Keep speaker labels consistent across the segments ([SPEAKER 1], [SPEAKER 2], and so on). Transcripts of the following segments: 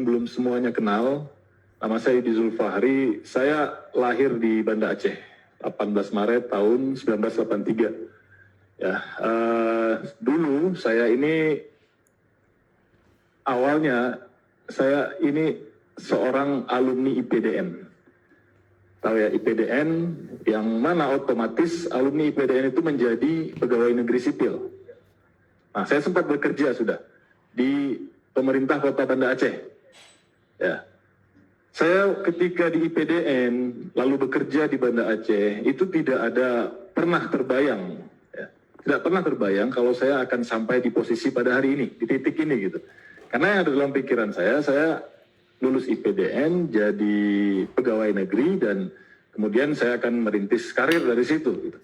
[SPEAKER 1] belum semuanya kenal, nama saya Yudi Zulfahri. Saya lahir di Banda Aceh, 18 Maret tahun 1983. Ya, dulu saya ini awalnya saya ini seorang alumni IPDN. Tahu ya, IPDN yang mana otomatis alumni IPDN itu menjadi pegawai negeri sipil. Nah, saya sempat bekerja sudah di pemerintah Kota Banda Aceh. Ya, saya ketika di IPDN lalu bekerja di Banda Aceh itu tidak ada pernah terbayang, ya, tidak pernah terbayang kalau saya akan sampai di posisi pada hari ini, di titik ini gitu. Karena yang ada dalam pikiran saya lulus IPDN jadi pegawai negeri dan kemudian saya akan merintis karir dari situ. Gitu.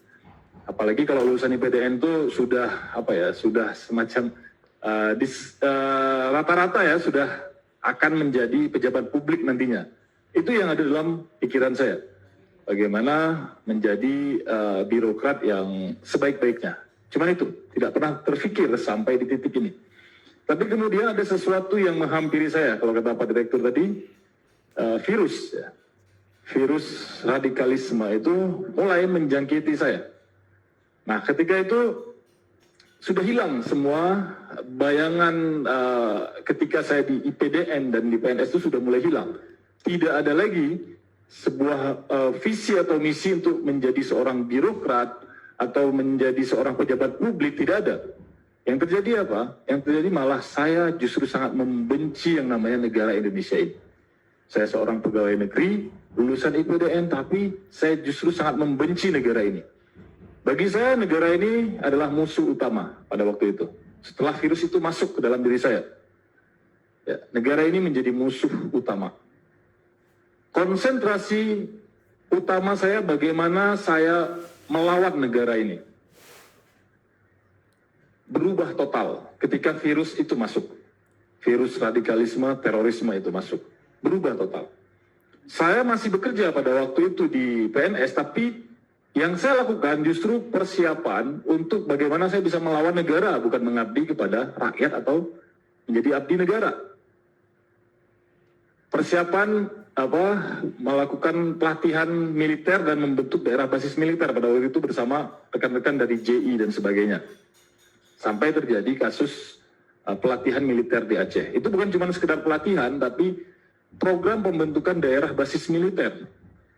[SPEAKER 1] Apalagi kalau lulusan IPDN itu sudah apa ya, sudah semacam rata-rata ya sudah akan menjadi pejabat publik nantinya. Itu yang ada dalam pikiran saya. Bagaimana menjadi birokrat yang sebaik-baiknya. Cuman itu, tidak pernah terfikir sampai di titik ini. Tapi kemudian ada sesuatu yang menghampiri saya, kalau kata Pak Direktur tadi, virus. Ya. Virus radikalisme itu mulai menjangkiti saya. Nah, ketika itu sudah hilang semua bayangan ketika saya di IPDN dan di PNS itu sudah mulai hilang. Tidak ada lagi sebuah visi atau misi untuk menjadi seorang birokrat atau menjadi seorang pejabat publik, tidak ada. Yang terjadi apa? Yang terjadi malah saya justru sangat membenci yang namanya negara Indonesia ini. Saya seorang pegawai negeri, lulusan IPDN, tapi saya justru sangat membenci negara ini. Bagi saya negara ini adalah musuh utama pada waktu itu. Setelah virus itu masuk ke dalam diri saya. Ya, negara ini menjadi musuh utama. Konsentrasi utama saya bagaimana saya melawan negara ini. Berubah total ketika virus itu masuk. Virus radikalisme, terorisme itu masuk. Berubah total. Saya masih bekerja pada waktu itu di PNS, tapi yang saya lakukan justru persiapan untuk bagaimana saya bisa melawan negara, bukan mengabdi kepada rakyat atau menjadi abdi negara. Persiapan melakukan pelatihan militer dan membentuk daerah basis militer pada waktu itu bersama rekan-rekan dari JI dan sebagainya. Sampai terjadi kasus pelatihan militer di Aceh. Itu bukan cuma sekedar pelatihan, tapi program pembentukan daerah basis militer.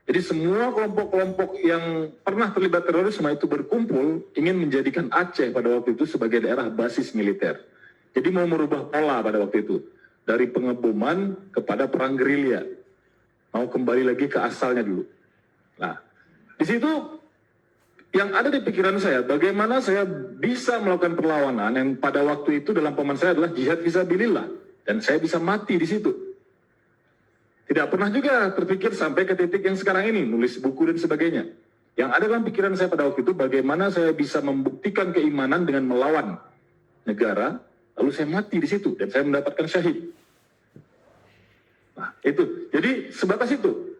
[SPEAKER 1] Jadi semua kelompok-kelompok yang pernah terlibat terorisme itu berkumpul ingin menjadikan Aceh pada waktu itu sebagai daerah basis militer. Jadi mau merubah pola pada waktu itu. Dari pengeboman kepada perang gerilya. Mau kembali lagi ke asalnya dulu. Nah, di situ yang ada di pikiran saya, bagaimana saya bisa melakukan perlawanan yang pada waktu itu dalam pemahaman saya adalah jihad fisabilillah. Dan saya bisa mati di situ. Tidak pernah juga terpikir sampai ke titik yang sekarang ini, nulis buku dan sebagainya. Yang ada dalam pikiran saya pada waktu itu, bagaimana saya bisa membuktikan keimanan dengan melawan negara, lalu saya mati di situ, dan saya mendapatkan syahid. Nah, itu. Jadi, sebatas itu.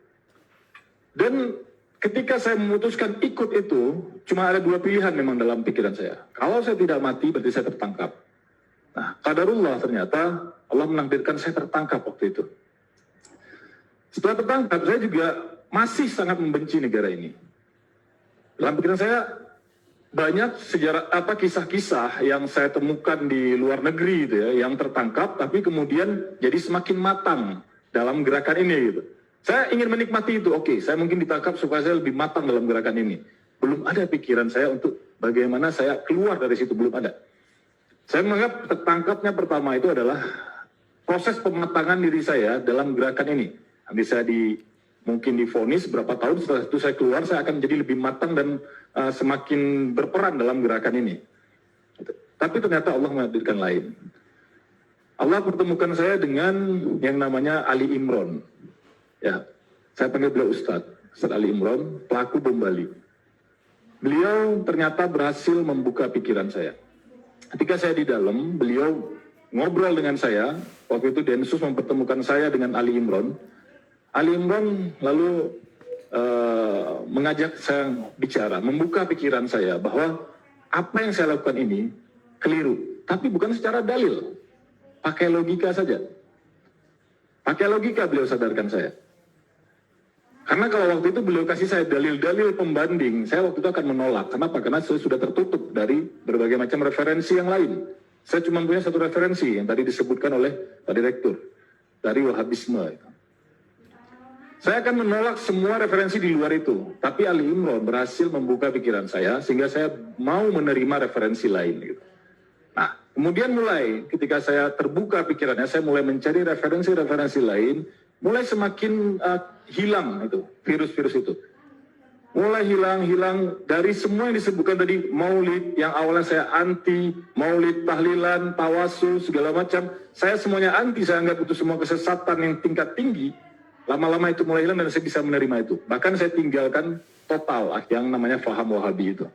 [SPEAKER 1] Dan ketika saya memutuskan ikut itu, cuma ada dua pilihan memang dalam pikiran saya. Kalau saya tidak mati, berarti saya tertangkap. Nah, qadarullah ternyata, Allah menakdirkan saya tertangkap waktu itu. Setelah tertangkap, saya juga masih sangat membenci negara ini. Dalam pikiran saya, banyak kisah-kisah yang saya temukan di luar negeri gitu ya, yang tertangkap, tapi kemudian jadi semakin matang dalam gerakan ini gitu. Saya ingin menikmati itu, oke, saya mungkin ditangkap supaya saya lebih matang dalam gerakan ini. Belum ada pikiran saya untuk bagaimana saya keluar dari situ, belum ada. Saya menganggap tertangkapnya pertama itu adalah proses pematangan diri saya dalam gerakan ini. Nanti saya mungkin divonis berapa tahun setelah itu saya keluar, saya akan menjadi lebih matang dan semakin berperan dalam gerakan ini. Tapi ternyata Allah menghadirkan lain. Allah pertemukan saya dengan yang namanya Ali Imron. Ya, saya panggil beliau Ustadz Ali Imron, pelaku bom Bali. Beliau ternyata berhasil membuka pikiran saya. Ketika saya di dalam, beliau ngobrol dengan saya. Waktu itu Densus mempertemukan saya dengan Ali Imron. Ali Imron lalu mengajak saya bicara, membuka pikiran saya bahwa apa yang saya lakukan ini keliru, tapi bukan secara dalil, pakai logika saja. Pakai logika beliau sadarkan saya. Karena kalau waktu itu beliau kasih saya dalil-dalil pembanding, saya waktu itu akan menolak. Kenapa? Karena saya sudah tertutup dari berbagai macam referensi yang lain. Saya cuma punya satu referensi yang tadi disebutkan oleh Pak Direktur, dari Wahabisme. Saya akan menolak semua referensi di luar itu. Tapi Ali Imron berhasil membuka pikiran saya, sehingga saya mau menerima referensi lain. Gitu. Nah, kemudian mulai ketika saya terbuka pikirannya, saya mulai mencari referensi-referensi lain, mulai semakin hilang itu virus-virus itu. Mulai hilang dari semua yang disebutkan tadi, maulid yang awalnya saya anti, maulid, tahlilan, tawasul, segala macam. Saya semuanya anti, saya anggap itu semua kesesatan yang tingkat tinggi. Lama-lama itu mulai hilang dan saya bisa menerima itu. Bahkan saya tinggalkan total yang namanya faham Wahabi itu.